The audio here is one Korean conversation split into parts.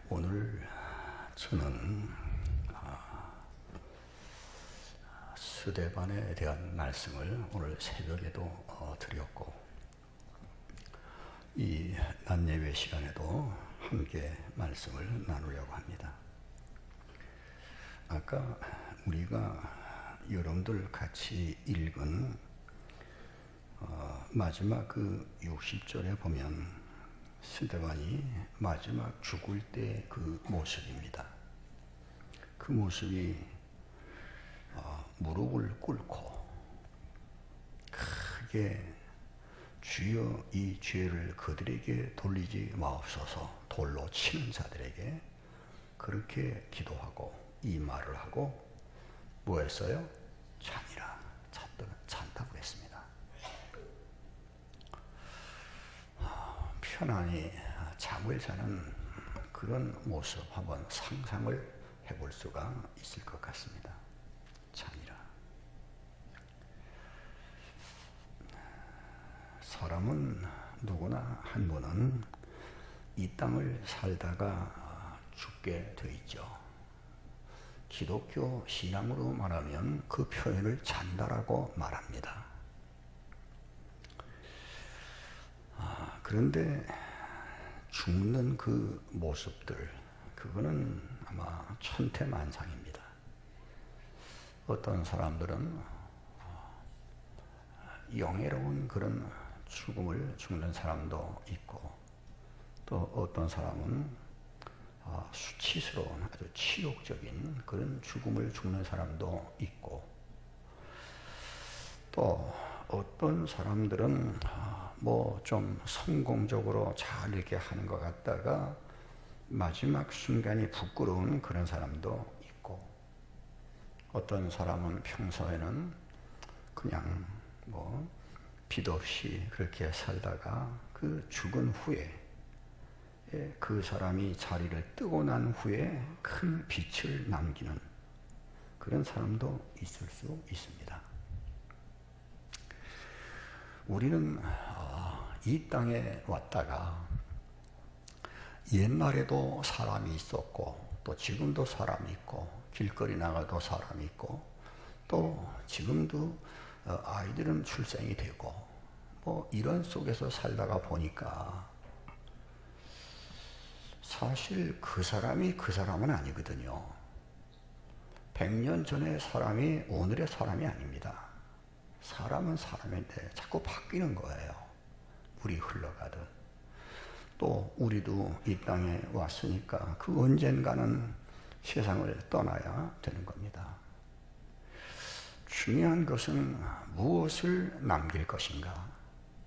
오늘 저는 스데반에 대한 말씀을 오늘 새벽에도 드렸고, 이 낮예배 시간에도 함께 말씀을 나누려고 합니다. 아까 우리가 여러분들 같이 읽은 마지막 그 60절에 보면 스데반이 마지막 죽을 때 그 모습입니다. 그 모습이 무릎을 꿇고 크게 주여 이 죄를 그들에게 돌리지 마옵소서, 돌로 치는 자들에게 그렇게 기도하고 이 말을 하고 뭐 했어요? 자니라, 잔다고 했습니다. 편안히 잠을 자는 그런 모습 한번 상상을 해볼 수가 있을 것 같습니다. 자니라. 사람은 누구나 한 번은 이 땅을 살다가 죽게 돼 있죠. 기독교 신앙으로 말하면 그 표현을 잔다라고 말합니다. 그런데 죽는 그 모습들, 그거는 아마 천태만상입니다. 어떤 사람들은 영예로운 그런 죽음을 죽는 사람도 있고, 또 어떤 사람은 수치스러운 아주 치욕적인 그런 죽음을 죽는 사람도 있고, 또 어떤 사람들은 뭐 좀 성공적으로 잘 이렇게 하는 것 같다가 마지막 순간이 부끄러운 그런 사람도 있고, 어떤 사람은 평소에는 그냥 뭐 빚 없이 그렇게 살다가 그 죽은 후에 그 사람이 자리를 뜨고 난 후에 큰 빛을 남기는 그런 사람도 있을 수 있습니다. 우리는 이 땅에 왔다가 옛날에도 사람이 있었고, 또 지금도 사람이 있고, 길거리 나가도 사람이 있고, 또 지금도 아이들은 출생이 되고, 뭐 이런 속에서 살다가 보니까 사실 그 사람이 그 사람은 아니거든요. 100년 전의 사람이 오늘의 사람이 아닙니다. 사람은 사람인데 자꾸 바뀌는 거예요. 물이 흘러가듯. 또 우리도 이 땅에 왔으니까 그 언젠가는 세상을 떠나야 되는 겁니다. 중요한 것은 무엇을 남길 것인가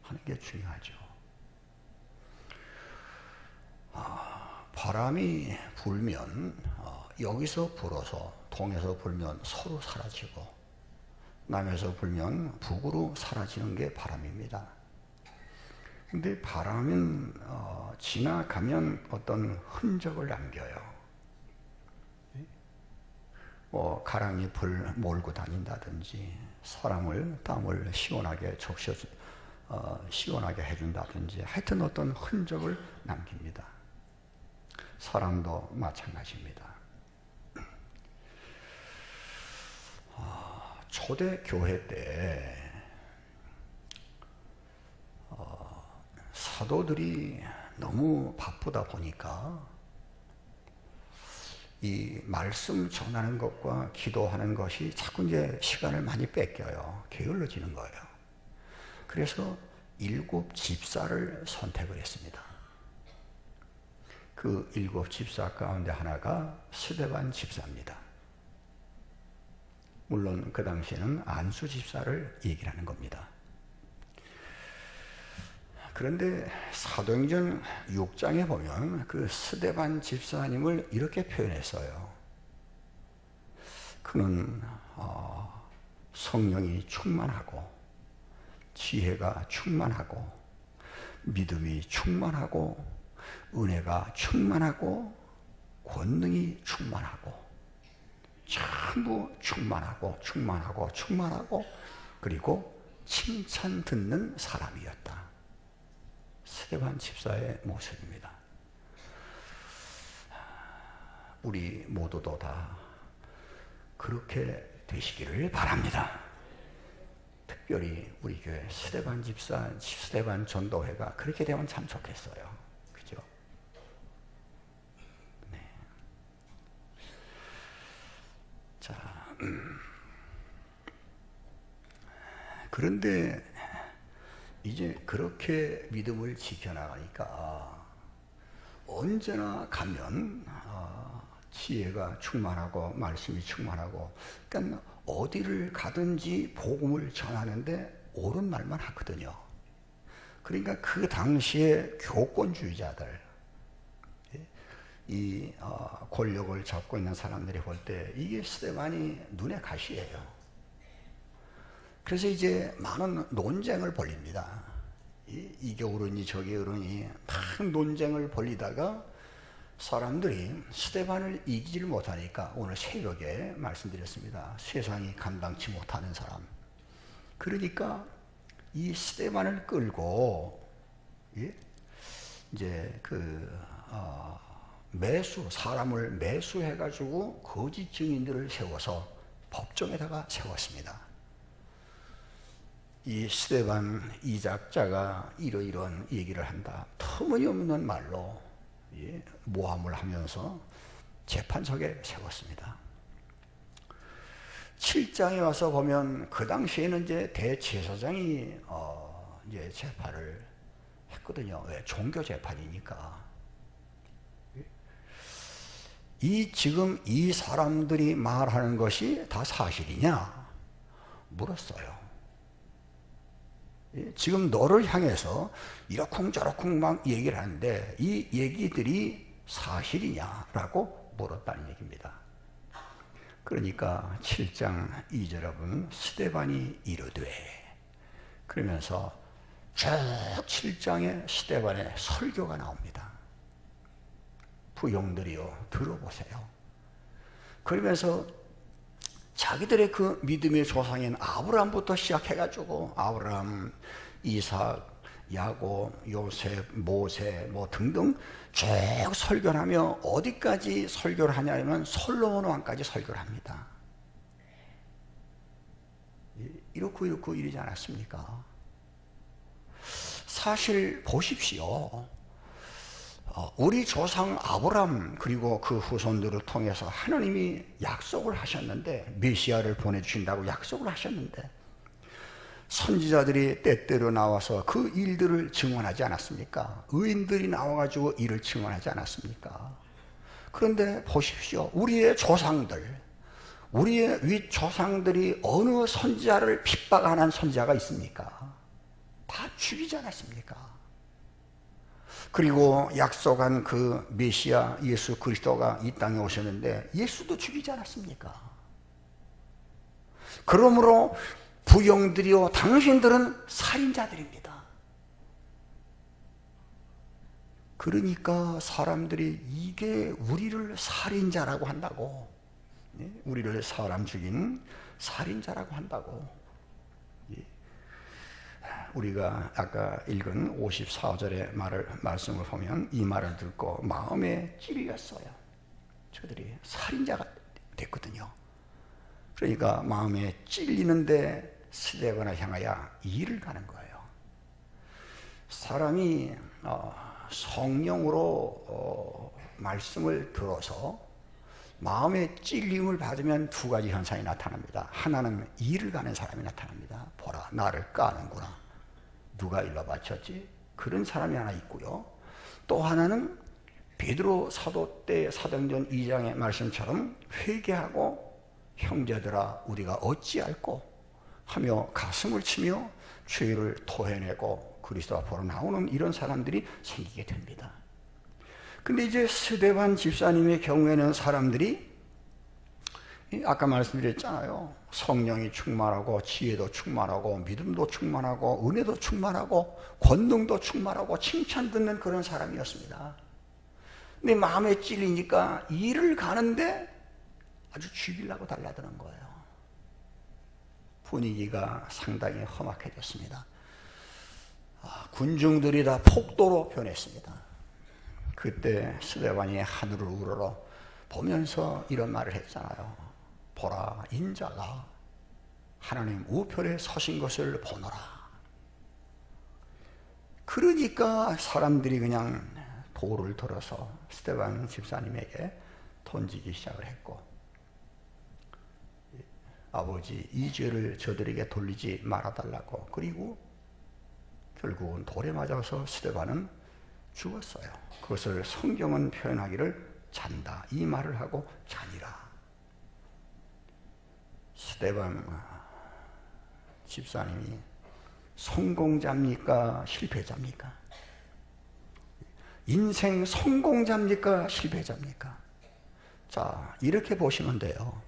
하는 게 중요하죠. 바람이 불면 여기서 불어서 동에서 불면 서로 사라지고, 남에서 불면 북으로 사라지는 게 바람입니다. 근데 바람은 지나가면 어떤 흔적을 남겨요. 뭐 가랑이 불 몰고 다닌다든지, 사람을 땀을 시원하게 시원하게 해준다든지, 하여튼 어떤 흔적을 남깁니다. 사람도 마찬가지입니다. 초대교회 때 사도들이 너무 바쁘다 보니까 이 말씀 전하는 것과 기도하는 것이 자꾸 이제 시간을 많이 뺏겨요. 게을러지는 거예요. 그래서 7 집사를 선택을 했습니다. 그 7 집사 가운데 하나가 스데반 집사입니다. 물론 그 당시에는 안수 집사를 얘기를 하는 겁니다. 그런데 사도행전 6장에 보면 그 스데반 집사님을 이렇게 표현했어요. 그는 성령이 충만하고, 지혜가 충만하고, 믿음이 충만하고, 은혜가 충만하고, 권능이 충만하고, 전부 충만하고, 그리고 칭찬 듣는 사람이었다. 스데반 집사의 모습입니다. 우리 모두도 다 그렇게 되시기를 바랍니다. 특별히 우리 교회 스데반 집사, 스데반 전도회가 그렇게 되면 참 좋겠어요. 그죠? 네. 자, 그런데 이제 그렇게 믿음을 지켜나가니까 언제나 가면 지혜가 충만하고 말씀이 충만하고, 그러니까 어디를 가든지 복음을 전하는데 옳은 말만 하거든요. 그러니까 그 당시에 교권주의자들, 이 권력을 잡고 있는 사람들이 볼 때 이게 스데반이 눈에 가시예요. 그래서 이제 많은 논쟁을 벌립니다. 이게 옳으니 저게 옳으니 막 논쟁을 벌리다가 사람들이 스데반을 이기지를 못하니까 오늘 새벽에 말씀드렸습니다. 세상이 감당치 못하는 사람. 그러니까 이 스데반을 끌고 이제 사람을 매수해가지고 거짓 증인들을 세워서 법정에다가 세웠습니다. 이 스데반 이 작자가 이러이러한 얘기를 한다. 터무니없는 말로 모함을 하면서 재판석에 세웠습니다. 7장에 와서 보면 그 당시에는 이제 대제사장이 이제 재판을 했거든요. 왜? 종교 재판이니까. 지금 이 사람들이 말하는 것이 다 사실이냐? 물었어요. 지금 너를 향해서 이러쿵저러쿵 막 얘기를 하는데 이 얘기들이 사실이냐라고 물었다는 얘기입니다. 그러니까 7장 2절에 보면 스데반이 이르되, 그러면서 쭉 7장에 스데반의 설교가 나옵니다. 부용들이여 들어보세요. 그러면서 자기들의 그 믿음의 조상인 아브라함부터 시작해가지고 아브라함, 이삭, 야곱, 요셉, 모세 뭐 등등 쭉 설교를 하며 어디까지 설교를 하냐면 솔로몬 왕까지 설교를 합니다. 이렇고 이러지 않았습니까? 사실 보십시오. 우리 조상 아브라함 그리고 그 후손들을 통해서 하나님이 약속을 하셨는데, 메시아를 보내주신다고 약속을 하셨는데 선지자들이 때때로 나와서 그 일들을 증언하지 않았습니까? 의인들이 나와가지고 이를 증언하지 않았습니까? 그런데 보십시오. 우리의 조상들, 우리의 윗조상들이 어느 선지자를 핍박하는 선지자가 있습니까? 다 죽이지 않았습니까? 그리고 약속한 그 메시아 예수 그리스도가 이 땅에 오셨는데 예수도 죽이지 않았습니까? 그러므로 부형들이요, 당신들은 살인자들입니다. 그러니까 사람들이 이게 우리를 살인자라고 한다고, 우리를 사람 죽인 살인자라고 한다고. 우리가 아까 읽은 54절의 말씀을 보면 이 말을 듣고 마음에 찔렸어요. 저들이 살인자가 됐거든요. 그러니까 마음에 찔리는데 스데반을 향하여 일을 가는 거예요. 사람이 성령으로 말씀을 들어서 마음에 찔림을 받으면 두 가지 현상이 나타납니다. 하나는 일을 가는 사람이 나타납니다. 보라, 나를 까는구나. 누가 일러 바쳤지? 그런 사람이 하나 있고요. 또 하나는 베드로 사도 때 사도행전 2장의 말씀처럼 회개하고 형제들아 우리가 어찌할꼬 하며 가슴을 치며 죄를 토해내고 그리스도 앞으로 나오는 이런 사람들이 생기게 됩니다. 근데 이제 스데반 집사님의 경우에는 사람들이 아까 말씀드렸잖아요. 성령이 충만하고 지혜도 충만하고 믿음도 충만하고 은혜도 충만하고 권능도 충만하고 칭찬 듣는 그런 사람이었습니다. 근데 마음에 찔리니까 일을 가는데 아주 죽이려고 달라드는 거예요. 분위기가 상당히 험악해졌습니다. 군중들이 다 폭도로 변했습니다. 그때 스데반이 하늘을 우러러 보면서 이런 말을 했잖아요. 보라, 인자가 하나님 우편에 서신 것을 보노라. 그러니까 사람들이 그냥 돌을 들어서 스데반 집사님에게 던지기 시작을 했고, 아버지 이 죄를 저들에게 돌리지 말아달라고. 그리고 결국은 돌에 맞아서 스데반은 죽었어요. 그것을 성경은 표현하기를 잔다, 이 말을 하고 자니라. 스데반 집사님이 성공자입니까? 실패자입니까? 인생 성공자입니까? 실패자입니까? 자, 이렇게 보시면 돼요.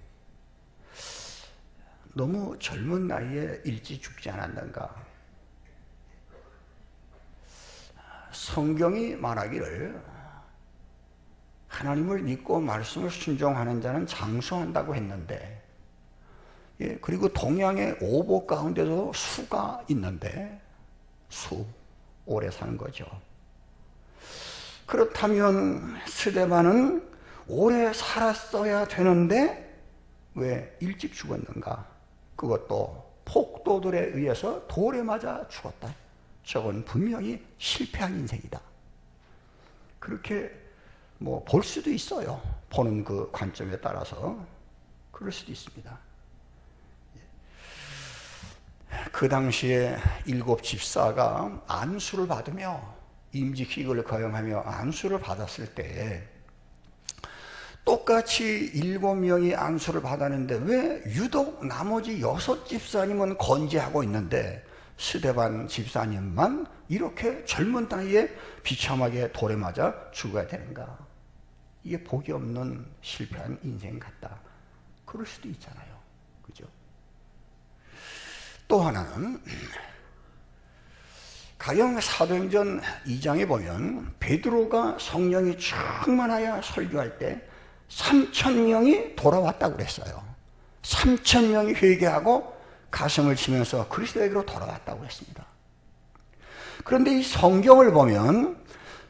너무 젊은 나이에 일찍 죽지 않았는가? 성경이 말하기를 하나님을 믿고 말씀을 순종하는 자는 장수한다고 했는데, 예, 그리고 동양의 오복 가운데도 수가 있는데 오래 사는 거죠. 그렇다면 스데반은 오래 살았어야 되는데 왜 일찍 죽었는가? 그것도 폭도들에 의해서 돌에 맞아 죽었다. 저건 분명히 실패한 인생이다. 그렇게 뭐 볼 수도 있어요. 보는 그 관점에 따라서 그럴 수도 있습니다. 그 당시에 7 집사가 안수를 받으며 임직식을 거행하며 안수를 받았을 때 똑같이 7명이 안수를 받았는데 왜 유독 나머지 6 집사님은 건재하고 있는데 스데반 집사님만 이렇게 젊은 나이에 비참하게 돌에 맞아 죽어야 되는가? 이게 복이 없는 실패한 인생 같다. 그럴 수도 있잖아요. 그죠? 또 하나는 가령 사도행전 2장에 보면 베드로가 성령이 충만하여 설교할 때 3,000명이 돌아왔다고 그랬어요. 3,000명이 회개하고 가슴을 치면서 그리스도에게로 돌아왔다고 했습니다. 그런데 이 성경을 보면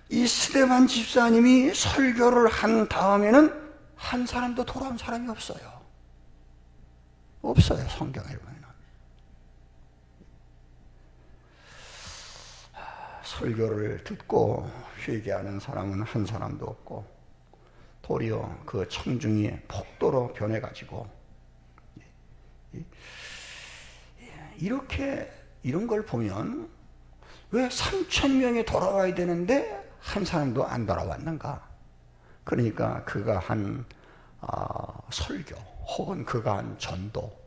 이 스데반 집사님이 설교를 한 다음에는 한 사람도 돌아온 사람이 없어요. 없어요, 성경에 보면. 설교를 듣고 회개하는 사람은 한 사람도 없고 도리어 그 청중이 폭도로 변해가지고 이런 걸 보면 왜 3,000명이 돌아와야 되는데 한 사람도 안 돌아왔는가? 그러니까 그가 한 설교 혹은 그가 한 전도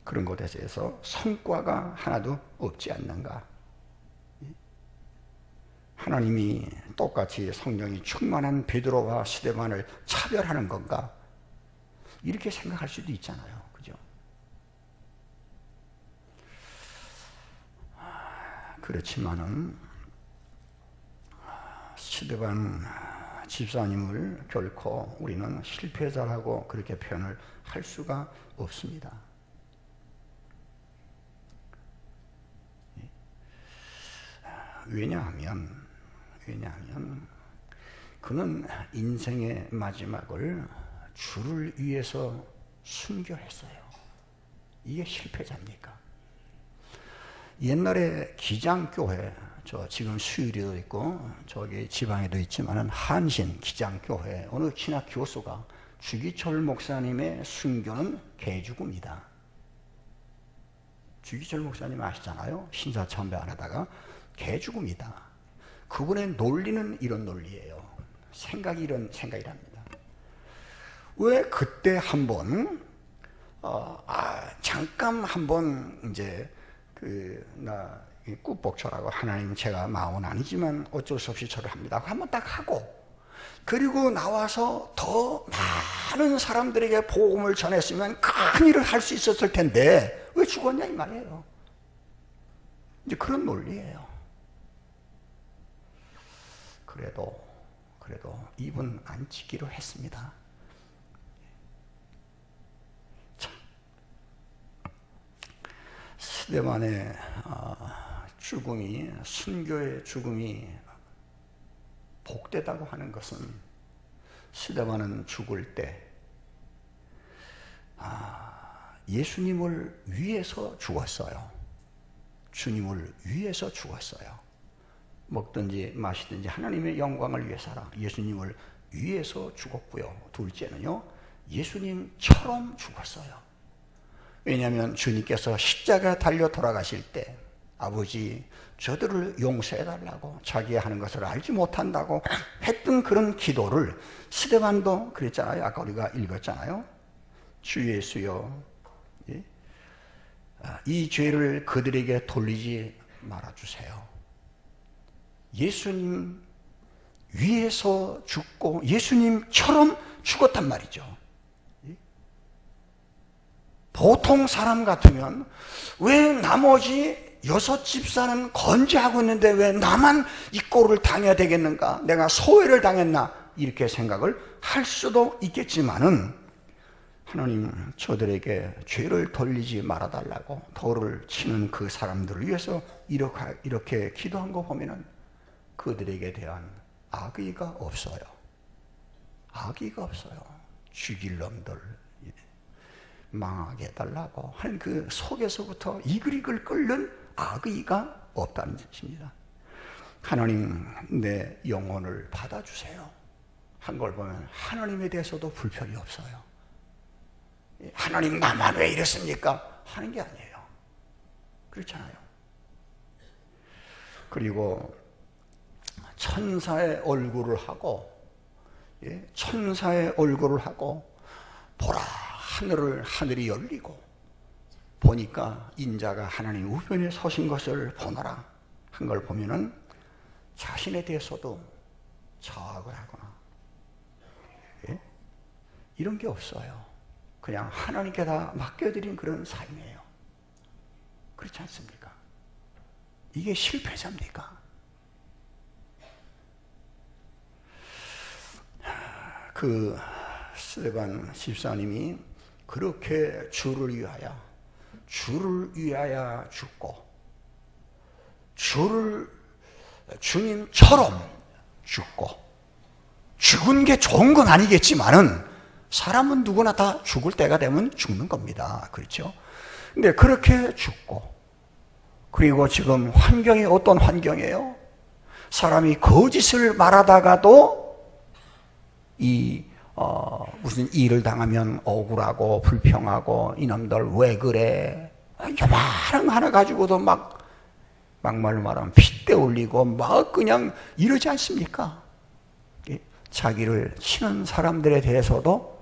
그런 것에 대해서 성과가 하나도 없지 않는가? 하나님이 똑같이 성령이 충만한 베드로와 스데반을 차별하는 건가? 이렇게 생각할 수도 있잖아요. 그죠? 그렇지만은 스데반 집사님을 결코 우리는 실패자라고 그렇게 표현을 할 수가 없습니다. 왜냐하면 그는 인생의 마지막을 주를 위해서 순교했어요. 이게 실패자입니까? 옛날에 기장교회, 지금 수유리도 있고 저기 지방에도 있지만은 한신 기장교회 어느 신학 교수가 주기철 목사님의 순교는 개죽음이다. 주기철 목사님 아시잖아요. 신사참배 안 하다가 개죽음이다. 그분의 논리는 이런 논리예요. 생각이 이런 생각이랍니다. 왜 그때 한번 잠깐 한번 이제 나 꾹복철하고 하나님 제가 마음은 아니지만 어쩔 수 없이 절을 합니다. 한번 딱 하고 그리고 나와서 더 많은 사람들에게 복음을 전했으면 큰 일을 할 수 있었을 텐데 왜 죽었냐 이 말이에요. 이제 그런 논리예요. 그래도 입은 안 치기로 했습니다. 자, 스데반의 죽음이, 순교의 죽음이 복되다고 하는 것은 스데반은 죽을 때 예수님을 위해서 죽었어요. 주님을 위해서 죽었어요. 먹든지 마시든지 하나님의 영광을 위해서라. 예수님을 위해서 죽었고요. 둘째는요, 예수님처럼 죽었어요. 왜냐하면 주님께서 십자가 달려 돌아가실 때 아버지 저들을 용서해달라고, 자기가 하는 것을 알지 못한다고 했던 그런 기도를 스데반도 그랬잖아요. 아까 우리가 읽었잖아요. 주 예수여, 이 죄를 그들에게 돌리지 말아주세요. 예수님 위해서 죽고 예수님처럼 죽었단 말이죠. 보통 사람 같으면 왜 나머지 6집사는 건재하고 있는데 왜 나만 이 꼴을 당해야 되겠는가? 내가 소외를 당했나? 이렇게 생각을 할 수도 있겠지만은 하나님 저들에게 죄를 돌리지 말아달라고 돌을 치는 그 사람들을 위해서 이렇게 기도한 거 보면은 그들에게 대한 악의가 없어요. 악의가 없어요. 죽일 놈들 망하게 해달라고 하는 그 속에서부터 이글이글 끓는 악의가 없다는 뜻입니다. 하나님 내 영혼을 받아주세요 한 걸 보면 하나님에 대해서도 불편이 없어요. 하나님 나만 왜 이랬습니까? 하는 게 아니에요. 그렇잖아요. 그리고 천사의 얼굴을 하고, 천사의 얼굴을 하고 보라 하늘이 열리고 보니까 인자가 하나님 우편에 서신 것을 보노라 한 걸 보면은 자신에 대해서도 자학을 하거나 이런 게 없어요. 그냥 하나님께 다 맡겨드린 그런 삶이에요. 그렇지 않습니까? 이게 실패자입니까? 그 스데반 집사님이 그렇게 주를 위하여 죽고 주님처럼 죽고, 죽은 게 좋은 건 아니겠지만은 사람은 누구나 다 죽을 때가 되면 죽는 겁니다. 그렇죠? 근데 그렇게 죽고, 그리고 지금 환경이 어떤 환경이에요? 사람이 거짓을 말하다가도 무슨 일을 당하면 억울하고 불평하고 이놈들 왜 그래? 요만한 거 하나 가지고도 막말로 말하면 핏대 올리고 막 그냥 이러지 않습니까? 자기를 치는 사람들에 대해서도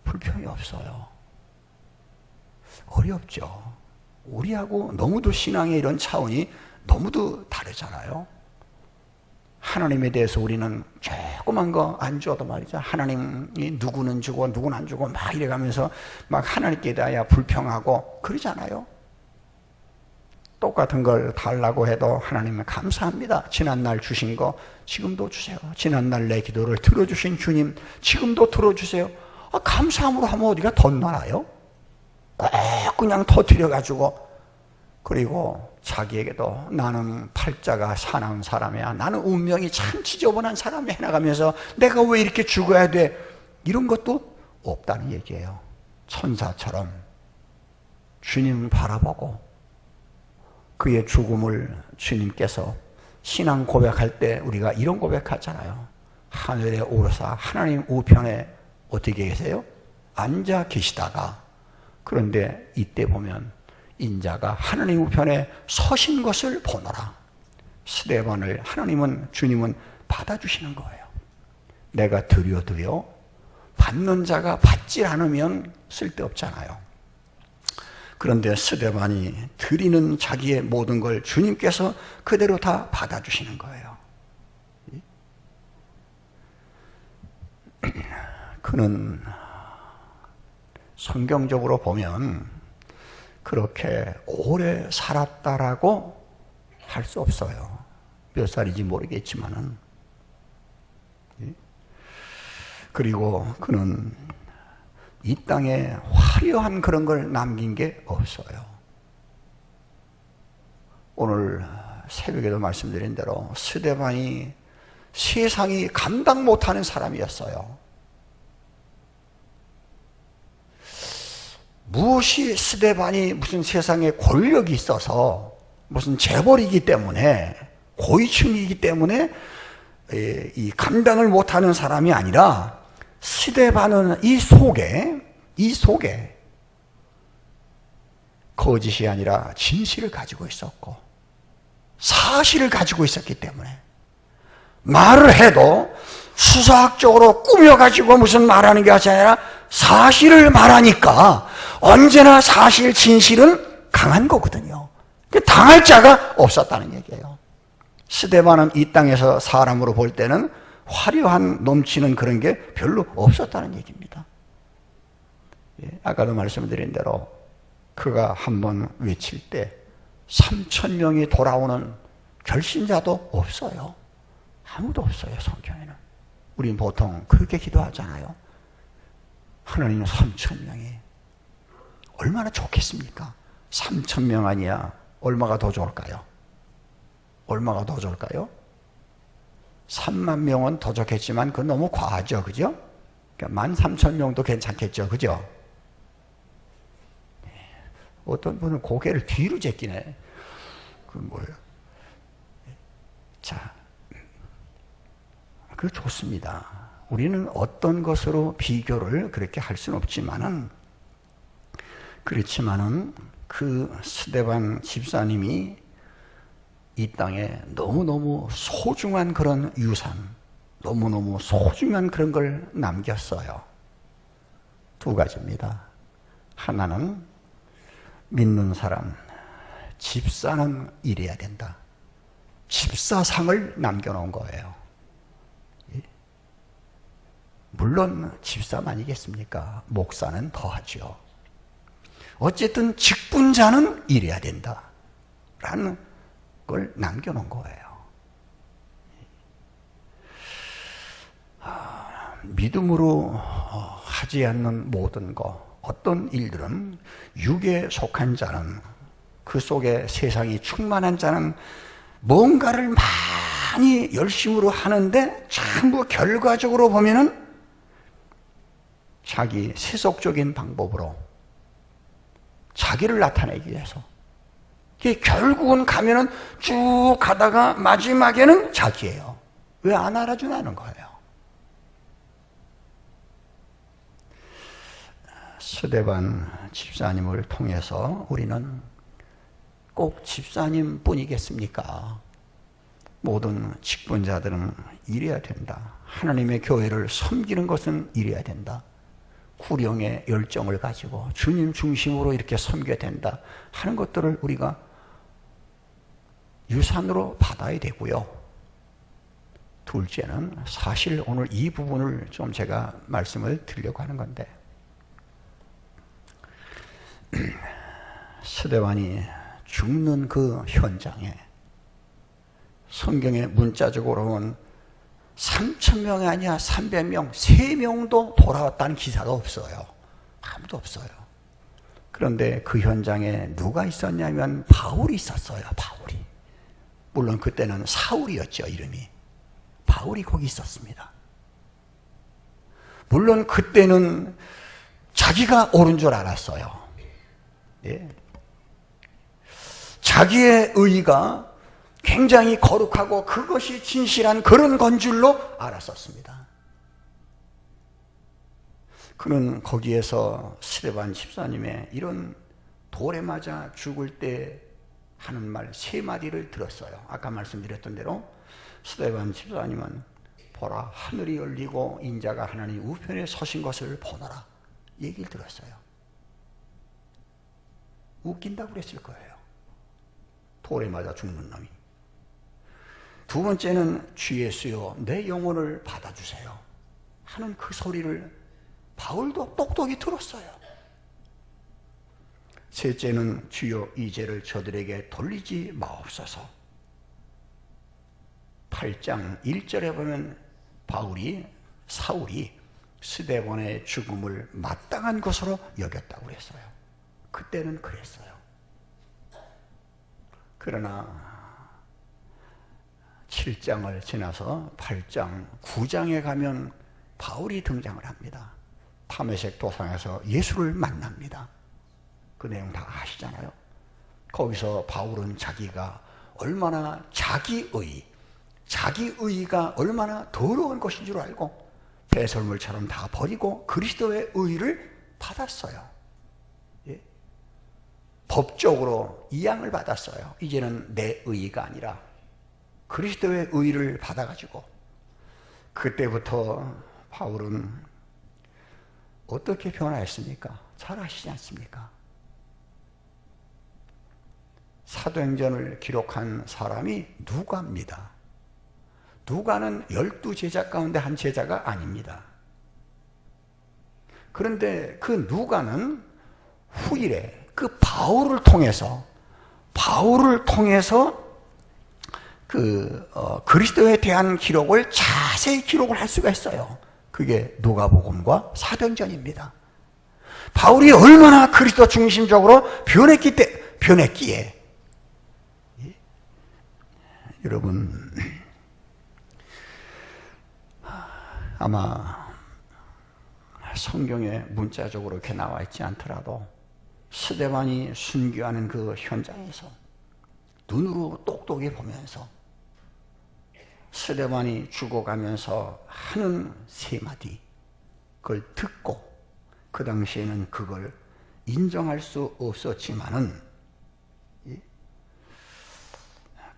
불평이 없어요. 어렵죠. 우리하고 너무도 신앙의 이런 차원이 너무도 다르잖아요. 하나님에 대해서 우리는 조그만 거 안 줘도 말이죠. 하나님이 누구는 주고 누구는 안 주고 막 이래가면서 막 하나님께 대하여 불평하고 그러잖아요. 똑같은 걸 달라고 해도 하나님은 감사합니다. 지난날 주신 거 지금도 주세요. 지난날 내 기도를 들어주신 주님 지금도 들어주세요. 감사함으로 하면 어디가 덧나나요? 그냥 터뜨려가지고, 그리고 자기에게도 나는 팔자가 사나운 사람이야, 나는 운명이 참 지저분한 사람이 해나가면서 내가 왜 이렇게 죽어야 돼, 이런 것도 없다는 얘기예요. 천사처럼 주님 바라보고 그의 죽음을 주님께서 신앙 고백할 때 우리가 이런 고백하잖아요. 하늘에 오르사 하나님 우편에 어떻게 계세요? 앉아 계시다가, 그런데 이때 보면 인자가 하나님 우편에 서신 것을 보노라. 스데반을 주님은 받아주시는 거예요. 내가 드려 받는 자가 받지 않으면 쓸데없잖아요. 그런데 스데반이 드리는 자기의 모든 걸 주님께서 그대로 다 받아주시는 거예요. 그는 성경적으로 보면 그렇게 오래 살았다라고 할 수 없어요. 몇 살인지 모르겠지만은. 그리고 그는 이 땅에 화려한 그런 걸 남긴 게 없어요. 오늘 새벽에도 말씀드린 대로 스데반이 세상이 감당 못하는 사람이었어요. 무엇이 스데반이 무슨 세상에 권력이 있어서 무슨 재벌이기 때문에 고위층이기 때문에 이 감당을 못하는 사람이 아니라 스데반은 이 속에 거짓이 아니라 진실을 가지고 있었고 사실을 가지고 있었기 때문에 말을 해도 수사학적으로 꾸며가지고 무슨 말하는 게 아니라 사실을 말하니까 언제나 사실 진실은 강한 거거든요. 당할 자가 없었다는 얘기예요. 스데반은 이 땅에서 사람으로 볼 때는 화려한 넘치는 그런 게 별로 없었다는 얘기입니다. 아까도 말씀드린 대로 그가 한번 외칠 때 3,000명이 돌아오는 결신자도 없어요. 아무도 없어요, 성경에는. 우린 보통 그렇게 기도하잖아요. 하나님 3,000명이 얼마나 좋겠습니까? 3,000명 아니야. 얼마가 더 좋을까요? 얼마가 더 좋을까요? 3만 명은 더 좋겠지만 그건 너무 과하죠, 그죠? 그러니까 13,000명도 괜찮겠죠, 그죠? 어떤 분은 고개를 뒤로 제끼네. 그 뭐예요? 자, 그 좋습니다. 우리는 어떤 것으로 비교를 그렇게 할 수는 없지만은, 그렇지만은 그 스데반 집사님이 이 땅에 너무너무 소중한 그런 유산, 너무너무 소중한 그런 걸 남겼어요. 두 가지입니다. 하나는 믿는 사람, 집사는 이래야 된다. 집사상을 남겨놓은 거예요. 물론 집사만이겠습니까? 목사는 더하죠. 어쨌든 직분자는 이래야 된다 라는 걸 남겨놓은 거예요. 믿음으로 하지 않는 모든 것, 어떤 일들은 육에 속한 자는, 그 속에 세상이 충만한 자는 뭔가를 많이 열심으로 하는데 전부 결과적으로 보면은 자기 세속적인 방법으로 자기를 나타내기 위해서, 결국은 가면은 쭉 가다가 마지막에는 자기예요. 왜 안 알아주냐는 거예요. 스데반 집사님을 통해서 우리는 꼭 집사님 뿐이겠습니까? 모든 직분자들은 이래야 된다. 하나님의 교회를 섬기는 것은 이래야 된다. 구령의 열정을 가지고 주님 중심으로 이렇게 섬겨야 된다 하는 것들을 우리가 유산으로 받아야 되고요. 둘째는 사실 오늘 이 부분을 좀 제가 말씀을 드리려고 하는 건데, 스데반이 죽는 그 현장에 성경에 문자적으로는 3,000명이 아니야 300명, 3명도 돌아왔다는 기사가 없어요. 아무도 없어요. 그런데 그 현장에 누가 있었냐면 바울이 있었어요. 바울이. 물론 그때는 사울이었죠, 이름이. 바울이 거기 있었습니다. 물론 그때는 자기가 옳은 줄 알았어요. 예. 자기의 의의가 굉장히 거룩하고 그것이 진실한 그런 건 줄로 알았었습니다. 그는 거기에서 스데반 집사님의 이런 돌에 맞아 죽을 때 하는 말 3마디를 들었어요. 아까 말씀드렸던 대로 스데반 집사님은 보라, 하늘이 열리고 인자가 하나님 우편에 서신 것을 보너라 얘기를 들었어요. 웃긴다고 그랬을 거예요. 돌에 맞아 죽는 놈이. 두 번째는 주 예수여 내 영혼을 받아주세요 하는 그 소리를 바울도 똑똑히 들었어요. 셋째는 주여 이 죄를 저들에게 돌리지 마옵소서. 8장 1절에 보면 사울이 스데반의 죽음을 마땅한 것으로 여겼다고 그랬어요. 그때는 그랬어요. 그러나 7장을 지나서 8장, 9장에 가면 바울이 등장을 합니다. 다메섹 도상에서 예수를 만납니다. 그 내용 다 아시잖아요. 거기서 바울은 자기가 얼마나 자기의가 얼마나 더러운 것인 줄 알고 배설물처럼 다 버리고 그리스도의 의를 받았어요. 예? 법적으로 이양을 받았어요. 이제는 내 의가 아니라 그리스도의 의를 받아가지고 그때부터 바울은 어떻게 변화했습니까? 잘 아시지 않습니까? 사도행전을 기록한 사람이 누가입니다. 누가는 12제자 가운데 한 제자가 아닙니다. 그런데 그 누가는 후일에 그 바울을 통해서 그리스도에 대한 기록을 자세히 기록을 할 수가 있어요. 그게 누가복음과 사도행전입니다. 바울이 얼마나 그리스도 중심적으로 변했기에 여러분 아마 성경에 문자적으로 이렇게 나와 있지 않더라도 스데반이 순교하는 그 현장에서 눈으로 똑똑히 보면서 스데반이 죽어가면서 하는 세 마디 그걸 듣고 그 당시에는 그걸 인정할 수 없었지만은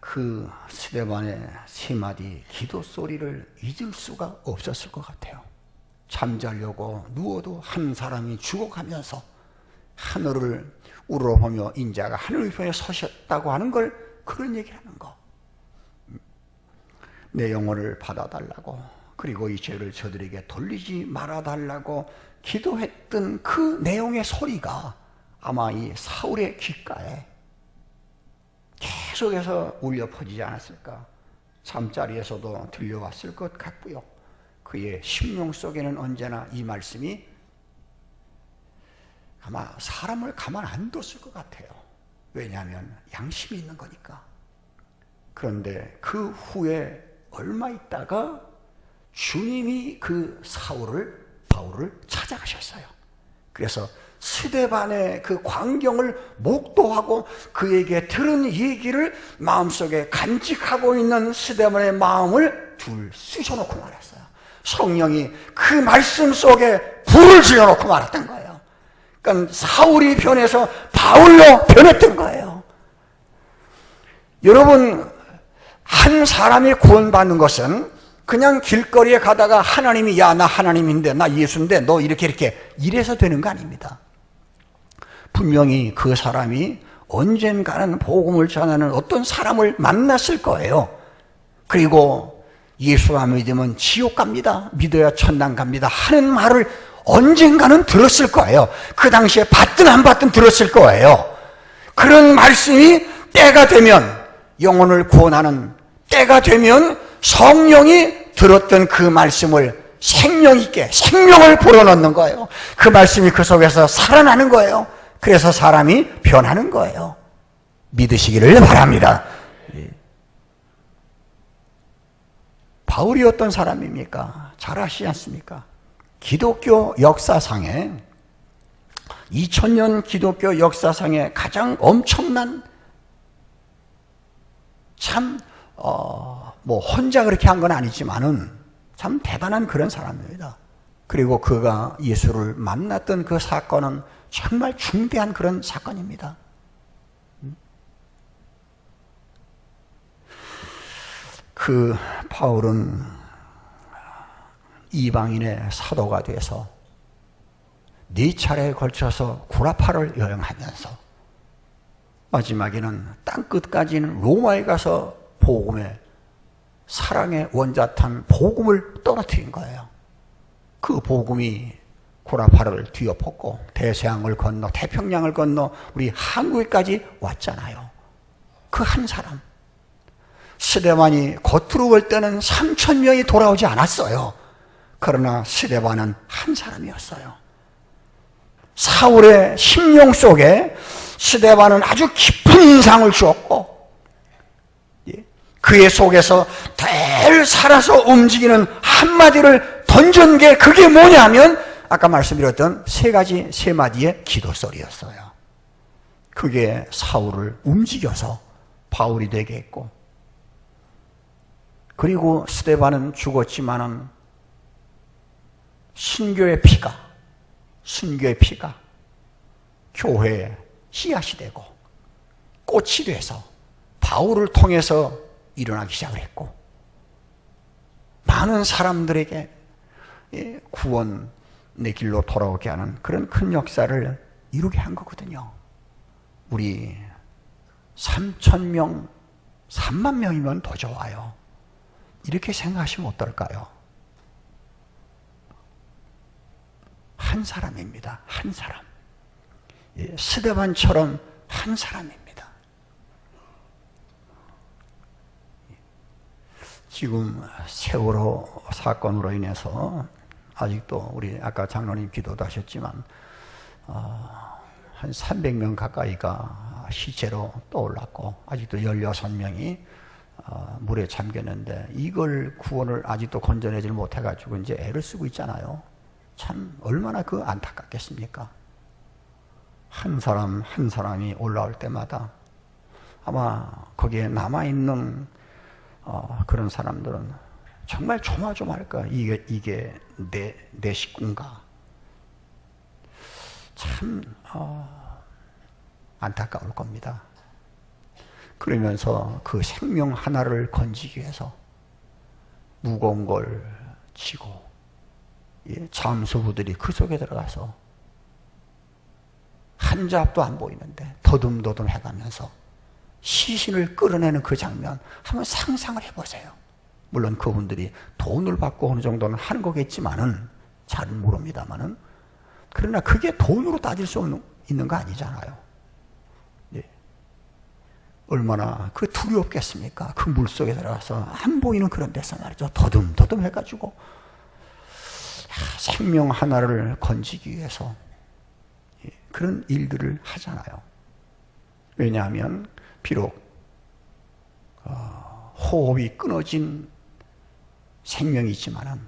그 스데반의 세 마디 기도 소리를 잊을 수가 없었을 것 같아요. 잠자려고 누워도 한 사람이 죽어가면서 하늘을 우러보며 인자가 하늘 위에 서셨다고 하는 걸 그런 얘기를 하는 거. 내 영혼을 받아달라고 그리고 이 죄를 저들에게 돌리지 말아달라고 기도했던 그 내용의 소리가 아마 이 사울의 귓가에 계속해서 울려 퍼지지 않았을까. 잠자리에서도 들려왔을 것 같고요. 그의 심령 속에는 언제나 이 말씀이 아마 사람을 가만 안 뒀을 것 같아요. 왜냐하면 양심이 있는 거니까. 그런데 그 후에 얼마 있다가 주님이 그 바울을 찾아가셨어요. 그래서 스데반의 그 광경을 목도하고 그에게 들은 얘기를 마음속에 간직하고 있는 스데반의 마음을 둘 쑤셔놓고 말았어요. 성령이 그 말씀 속에 불을 지어놓고 말았던 거예요. 그러니까 사울이 변해서 바울로 변했던 거예요. 여러분, 한 사람이 구원받는 것은 그냥 길거리에 가다가 하나님이 야, 나 하나님인데, 나 예수인데, 너 이렇게 이래서 되는 거 아닙니다. 분명히 그 사람이 언젠가는 복음을 전하는 어떤 사람을 만났을 거예요. 그리고 예수가 믿으면 지옥 갑니다. 믿어야 천당 갑니다. 하는 말을 언젠가는 들었을 거예요. 그 당시에 받든 안 받든 들었을 거예요. 그런 말씀이 때가 되면 영혼을 구원하는 때가 되면 성령이 들었던 그 말씀을 생명 있게 생명을 불어넣는 거예요. 그 말씀이 그 속에서 살아나는 거예요. 그래서 사람이 변하는 거예요. 믿으시기를 바랍니다. 바울이 어떤 사람입니까? 잘 아시지 않습니까? 기독교 역사상에 2000년 기독교 역사상에 가장 엄청난 참 혼자 그렇게 한 건 아니지만은 참 대단한 그런 사람입니다. 그리고 그가 예수를 만났던 그 사건은 정말 중대한 그런 사건입니다. 그 바울은 이방인의 사도가 돼서 4차례에 걸쳐서 구라파를 여행하면서 마지막에는 땅끝까지는 로마에 가서 복음의 사랑의 원자탄 복음을 떨어뜨린 거예요. 그 복음이 구라파를 뒤엎었고 대서양을 건너 태평양을 건너 우리 한국에까지 왔잖아요. 그 한 사람. 스데반이 겉으로 볼 때는 3,000명이 돌아오지 않았어요. 그러나 스데반은 한 사람이었어요. 사울의 심령 속에 스데반은 아주 깊은 인상을 주었고 그의 속에서 늘 살아서 움직이는 한마디를 던진 게 그게 뭐냐면 아까 말씀드렸던 세 마디의 기도 소리였어요. 그게 사울을 움직여서 바울이 되게 했고, 그리고 스데반은 죽었지만은 순교의 피가 교회의 씨앗이 되고 꽃이 돼서 바울을 통해서 일어나기 시작을 했고, 많은 사람들에게 구원의 길로 돌아오게 하는 그런 큰 역사를 이루게 한 거거든요. 우리 3,000명, 3만 명이면 더 좋아요. 이렇게 생각하시면 어떨까요? 한 사람입니다. 한 사람. 스데반처럼 한 사람입니다. 지금 세월호 사건으로 인해서 아직도 우리 아까 장로님 기도도 하셨지만 한 300명 가까이가 시체로 떠올랐고, 아직도 16명이 물에 잠겼는데 이걸 구원을 아직도 건져내질 못해가지고 이제 애를 쓰고 있잖아요. 참 얼마나 그 안타깝겠습니까? 한 사람 한 사람이 올라올 때마다 아마 거기에 남아있는 그런 사람들은 정말 조마조마할 거야. 이게 내 식구인가? 참 안타까울 겁니다. 그러면서 그 생명 하나를 건지기 위해서 무거운 걸 지고 잠수부들이 그 속에 들어가서 한 잡도 안 보이는데 더듬더듬 해가면서 시신을 끌어내는 그 장면 한번 상상을 해보세요. 물론 그분들이 돈을 받고 어느 정도는 하는 거겠지만은 잘은 모릅니다만은, 그러나 그게 돈으로 따질 수 있는 거 아니잖아요. 얼마나 그 두렵겠습니까? 그 물속에 들어가서 안 보이는 그런 데서 말이죠. 더듬더듬 해가지고 생명 하나를 건지기 위해서 그런 일들을 하잖아요. 왜냐하면 비록 호흡이 끊어진 생명이지만은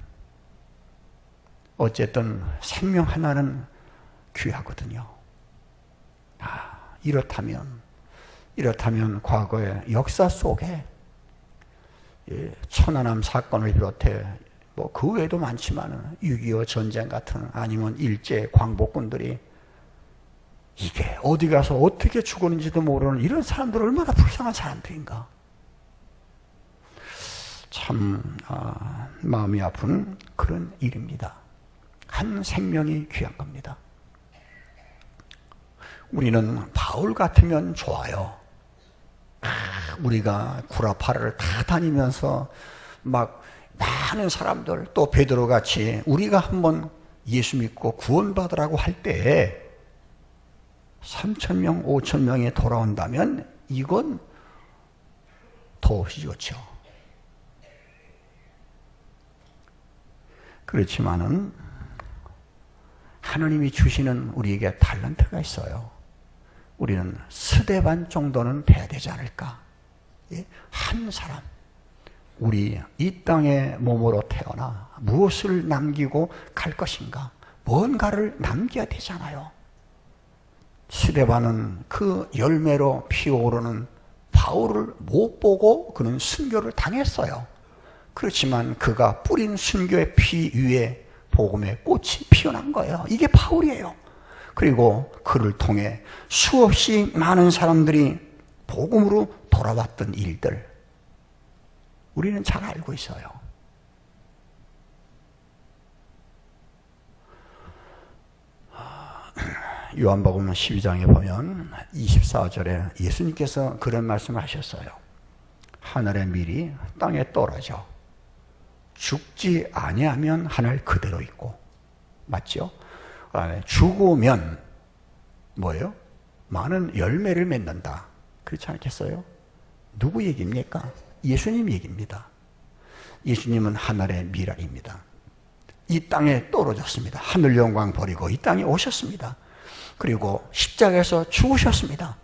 어쨌든 생명 하나는 귀하거든요. 이렇다면 과거의 역사 속에 천안함 사건을 비롯해 뭐 그 외에도 많지만은 6.25 전쟁 같은, 아니면 일제 광복군들이 이게 어디 가서 어떻게 죽었는지도 모르는 이런 사람들 얼마나 불쌍한 사람들인가. 참 마음이 아픈 그런 일입니다. 한 생명이 귀한 겁니다. 우리는 바울 같으면 좋아요. 우리가 구라파라를 다 다니면서 막 많은 사람들, 또 베드로 같이 우리가 한번 예수 믿고 구원받으라고 할 때 3,000명, 5,000명이 돌아온다면 이건 더없이 좋죠. 그렇지만은 하나님이 주시는 우리에게 탤런트가 있어요. 우리는 스데반 정도는 돼야 되지 않을까? 한 사람, 우리 이 땅에 몸으로 태어나 무엇을 남기고 갈 것인가? 뭔가를 남겨야 되잖아요. 스데반은 그 열매로 피어오르는 바울을 못 보고 그는 순교를 당했어요. 그렇지만 그가 뿌린 순교의 피 위에 복음의 꽃이 피어난 거예요. 이게 바울이에요. 그리고 그를 통해 수없이 많은 사람들이 복음으로 돌아왔던 일들, 우리는 잘 알고 있어요. 요한복음 12장에 보면 24절에 예수님께서 그런 말씀을 하셨어요. 하늘의 밀이 땅에 떨어져 죽지 아니하면 하늘 그대로 있고, 맞죠? 죽으면 뭐예요? 많은 열매를 맺는다. 그렇지 않겠어요? 누구 얘기입니까? 예수님 얘기입니다. 예수님은 하늘의 밀알입니다. 이 땅에 떨어졌습니다. 하늘 영광 버리고 이 땅에 오셨습니다. 그리고 십자가에서 죽으셨습니다.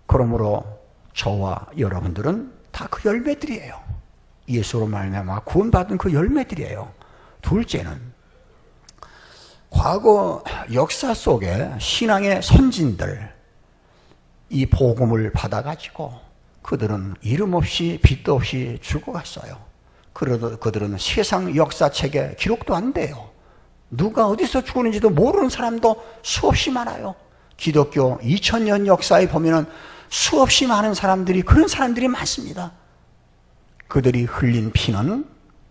그러므로 저와 여러분들은 다 그 열매들이에요. 예수로 말미암아 구원받은 그 열매들이에요. 둘째는 과거 역사 속에 신앙의 선진들, 이 복음을 받아가지고 그들은 이름 없이 빚도 없이 죽어갔어요. 그래도 그들은 세상 역사책에 기록도 안 돼요. 누가 어디서 죽었는지도 모르는 사람도 수없이 많아요. 기독교 2000년 역사에 보면은 수없이 많은 사람들이, 그런 사람들이 많습니다. 그들이 흘린 피는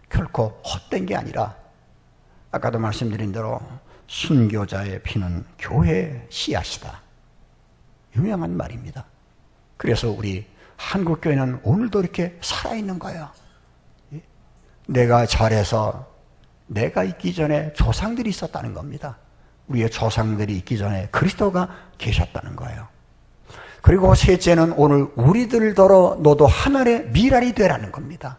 결코 헛된 게 아니라, 아까도 말씀드린 대로 순교자의 피는 교회의 씨앗이다. 유명한 말입니다. 그래서 우리 한국교회는 오늘도 이렇게 살아있는 거예요. 내가 잘해서, 내가 있기 전에 조상들이 있었다는 겁니다. 우리의 조상들이 있기 전에 그리스도가 계셨다는 거예요. 그리고 셋째는 오늘 우리들더러 너도 하늘의 미랄이 되라는 겁니다.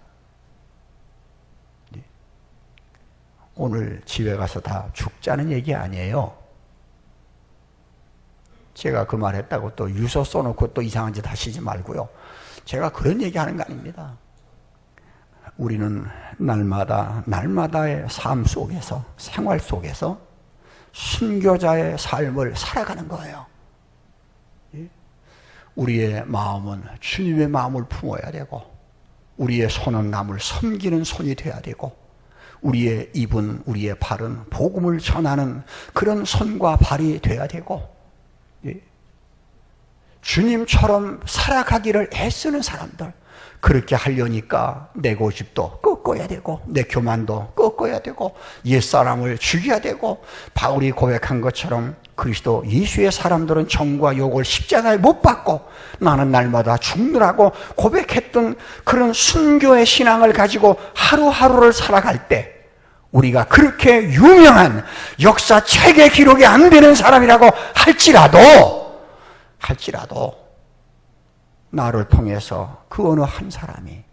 오늘 집에 가서 다 죽자는 얘기 아니에요. 제가 그 말 했다고 또 유서 써놓고 또 이상한 짓 하시지 말고요. 제가 그런 얘기 하는 거 아닙니다. 우리는 날마다의 삶 속에서, 생활 속에서 순교자의 삶을 살아가는 거예요. 우리의 마음은 주님의 마음을 품어야 되고, 우리의 손은 남을 섬기는 손이 돼야 되고, 우리의 입은, 우리의 발은 복음을 전하는 그런 손과 발이 돼야 되고, 주님처럼 살아가기를 애쓰는 사람들, 그렇게 하려니까 내 고집도 꺾어야 되고, 내 교만도 꺾어야 되고, 옛사람을 죽여야 되고, 바울이 고백한 것처럼 그리스도 예수의 사람들은 정과 욕을 십자가에 못 박고 나는 날마다 죽느라고 고백했던 그런 순교의 신앙을 가지고 하루하루를 살아갈 때, 우리가 그렇게 유명한 역사책에 기록이 안 되는 사람이라고 할지라도 나를 통해서 그 어느 한 사람이,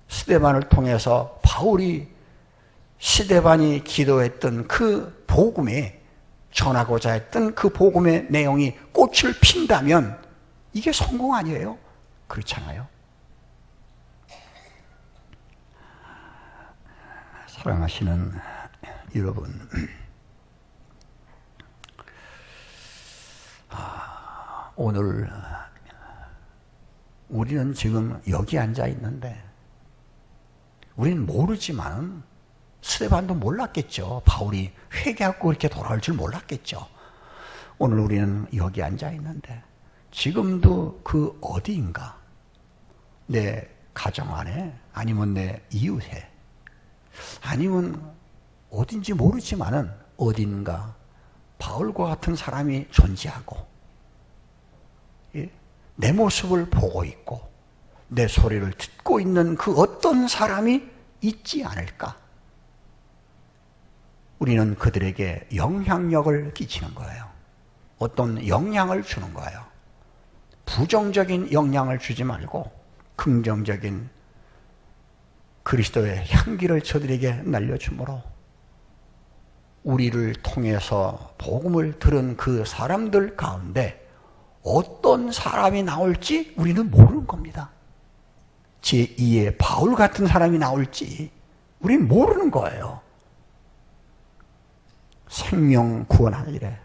스데반을 통해서 바울이, 스데반이 기도했던 그 복음에, 전하고자 했던 그 복음의 내용이 꽃을 핀다면 이게 성공 아니에요? 그렇잖아요. 사랑하시는 여러분, 오늘 우리는 지금 여기 앉아 있는데, 우리는 모르지만 스데반도 몰랐겠죠. 바울이 회개하고 이렇게 돌아올 줄 몰랐겠죠. 오늘 우리는 여기 앉아 있는데 지금도 그 어디인가, 내 가정 안에, 아니면 내 이웃에, 아니면 어딘지 모르지만은 어딘가 바울과 같은 사람이 존재하고, 내 모습을 보고 있고 내 소리를 듣고 있는 그 어떤 사람이 있지 않을까? 우리는 그들에게 영향력을 끼치는 거예요. 어떤 영향을 주는 거예요. 부정적인 영향을 주지 말고 긍정적인 그리스도의 향기를 저들에게 날려주므로 우리를 통해서 복음을 들은 그 사람들 가운데 어떤 사람이 나올지 우리는 모르는 겁니다. 제2의 바울 같은 사람이 나올지 우리는 모르는 거예요. 생명 구원하는 일에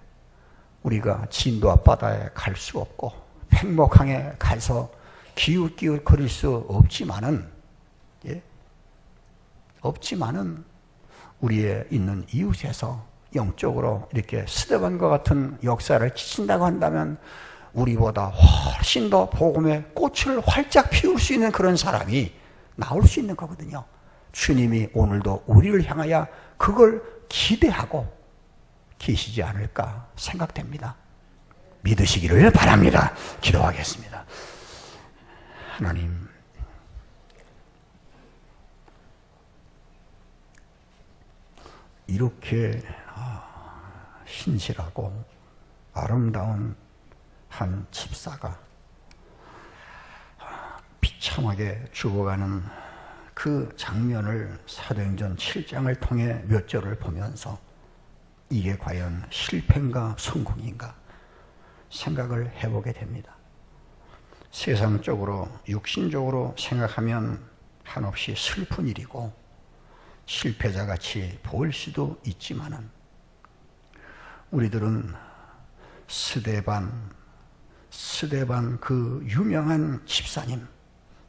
우리가 진도 앞바다에 갈 수 없고 팽목항에 가서 기웃기웃 거릴 수 없지만은, 없지만은 우리의 있는 이웃에서 영적으로 이렇게 스데반과 같은 역사를 지친다고 한다면 우리보다 훨씬 더 복음의 꽃을 활짝 피울 수 있는 그런 사람이 나올 수 있는 거거든요. 주님이 오늘도 우리를 향하여 그걸 기대하고 계시지 않을까 생각됩니다. 믿으시기를 바랍니다. 기도하겠습니다. 하나님, 이렇게 신실하고 아름다운 한 집사가 비참하게 죽어가는 그 장면을 사도행전 7장을 통해 몇 절을 보면서 이게 과연 실패인가 성공인가 생각을 해보게 됩니다. 세상적으로 육신적으로 생각하면 한없이 슬픈 일이고 실패자같이 보일 수도 있지만은 우리들은 스데반, 스데반 그 유명한 집사님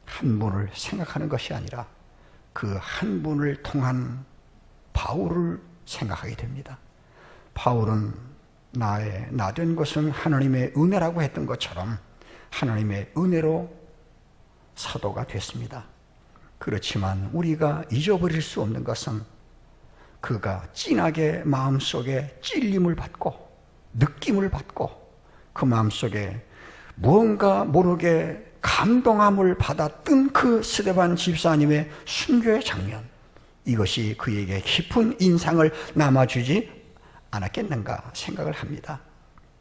한 분을 생각하는 것이 아니라 그 한 분을 통한 바울을 생각하게 됩니다. 바울은 나 된 것은 하나님의 은혜라고 했던 것처럼 하나님의 은혜로 사도가 됐습니다. 그렇지만 우리가 잊어버릴 수 없는 것은 그가 진하게 마음속에 찔림을 받고 느낌을 받고 그 마음속에 무언가 모르게 감동함을 받았던 그 스데반 집사님의 순교의 장면, 이것이 그에게 깊은 인상을 남아주지 않았겠는가 생각을 합니다.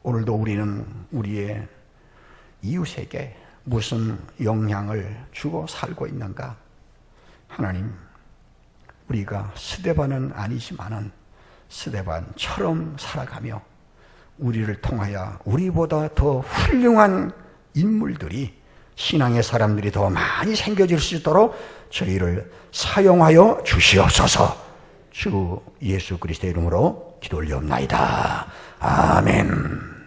오늘도 우리는 우리의 이웃에게 무슨 영향을 주고 살고 있는가? 하나님, 우리가 스데반은 아니지만은 스데반처럼 살아가며 우리를 통하여 우리보다 더 훌륭한 인물들이, 신앙의 사람들이 더 많이 생겨질 수 있도록 저희를 사용하여 주시옵소서. 주 예수 그리스도의 이름으로 기도 올리옵나이다. 아멘.